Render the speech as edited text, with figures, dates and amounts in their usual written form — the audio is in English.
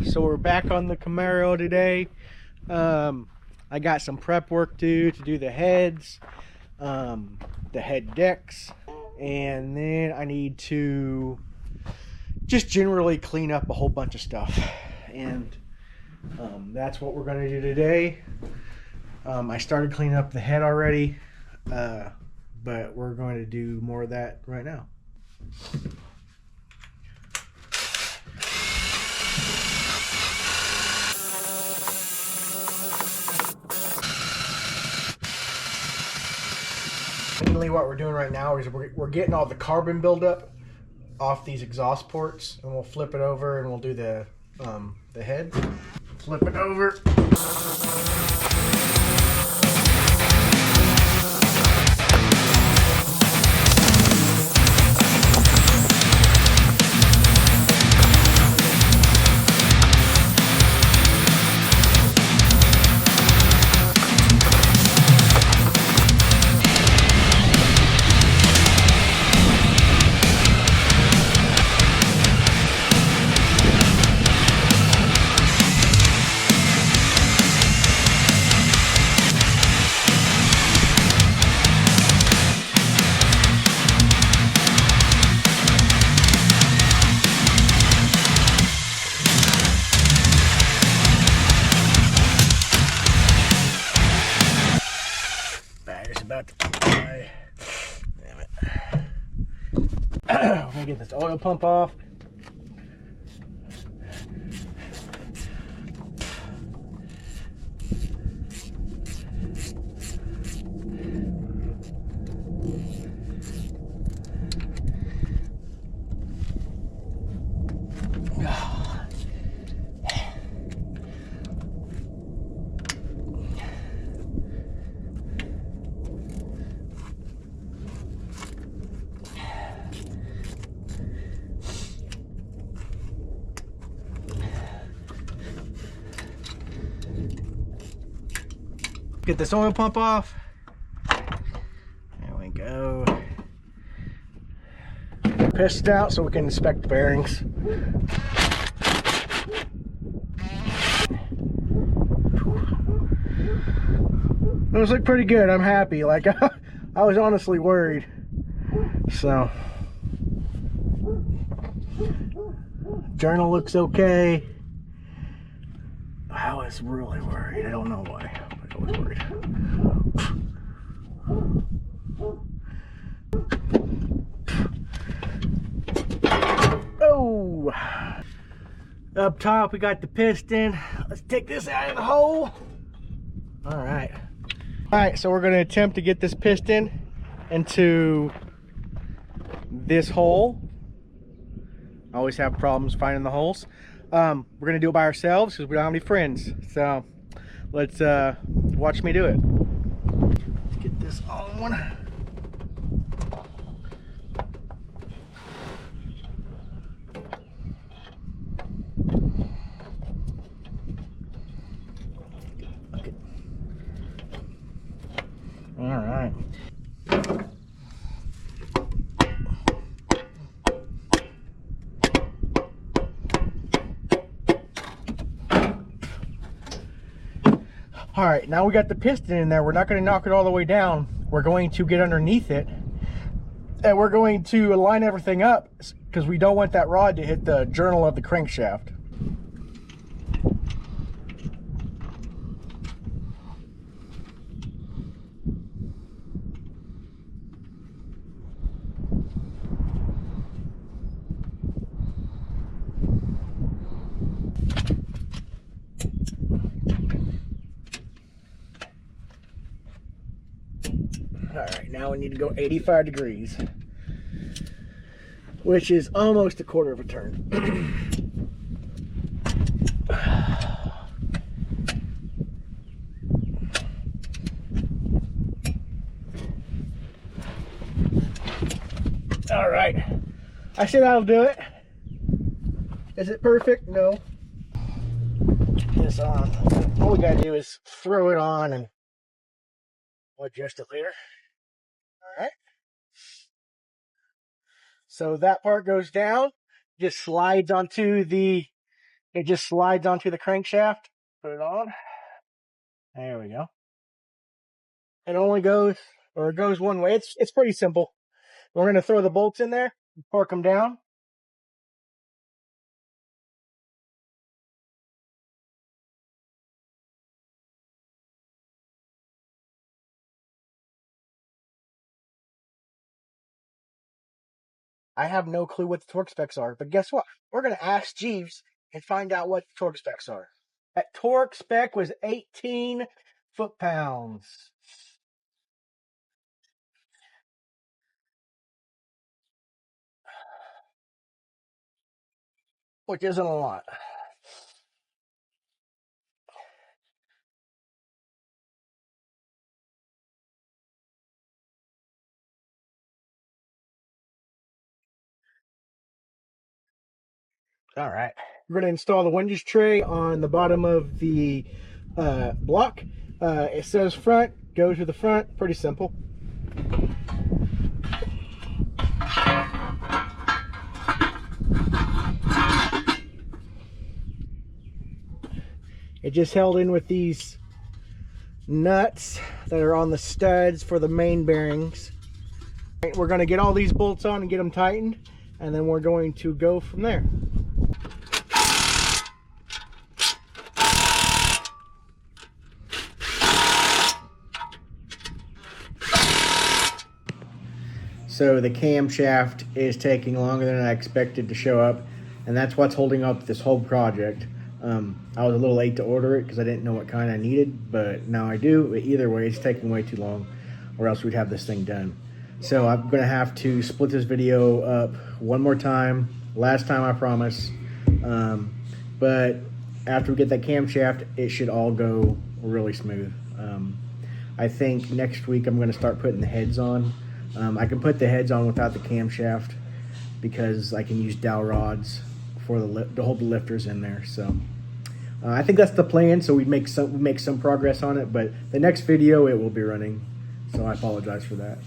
So we're back on the Camaro today. I got some prep work to do the heads, the head decks, and then I need to just generally clean up a whole bunch of stuff. And that's what we're going to do today. I started cleaning up the head already, but we're going to do more of that right now. Mainly what we're doing right now is we're getting all the carbon buildup off these exhaust ports, and we'll flip it over and we'll do the head. Flip it over. Battery's about to die. Damn it. We're gonna get this oil pump off. Get this oil pump off. There we go. Piston out so we can inspect the bearings. Those look pretty good. I'm happy. Like I was honestly worried. So journal looks okay. I was really worried. I don't know why, but I was worried. Oh, up top we got the piston. Let's take this out of the hole. All right, so we're going to attempt to get this piston into this hole. I always have problems finding the holes. We're going to do it by ourselves because we don't have any friends. So let's watch me do it. Let's get this on. Okay. All right. All right, now we got the piston in there. We're not going to knock it all the way down. We're going to get underneath it, and we're going to line everything up because we don't want that rod to hit the journal of the crankshaft. All right, now we need to go 85 degrees, which is almost a quarter of a turn. All right, I said that'll do it. Is it perfect? No. Get this on. All we gotta do is throw it on and adjust it later. All right. So that part goes down, just slides onto the It just slides onto the crankshaft. Put it on. There we go. It only goes, or it goes one way. It's pretty simple. We're going to throw the bolts in there, torque them down. I have no clue what the torque specs are, but guess what? We're going to ask Jeeves and find out what the torque specs are. That torque spec was 18 foot-pounds. Which isn't a lot. All right. We're going to install the winches tray on the bottom of the block. It says front, go to the front. Pretty simple. It just held in with these nuts that are on the studs for the main bearings. We're going to get all these bolts on and get them tightened, and then we're going to go from there. So the camshaft is taking longer than I expected to show up, and that's what's holding up this whole project. I was a little late to order it because I didn't know what kind I needed, but now I do. Either way, it's taking way too long, or else we'd have this thing done. So I'm going to have to split this video up one more time. Last time, I promise. But after we get that camshaft, it should all go really smooth. I think next week I'm going to start putting the heads on. I can put the heads on without the camshaft because I can use dowel rods for to hold the lifters in there. So I think that's the plan. So we make some progress on it, but the next video it will be running. So I apologize for that.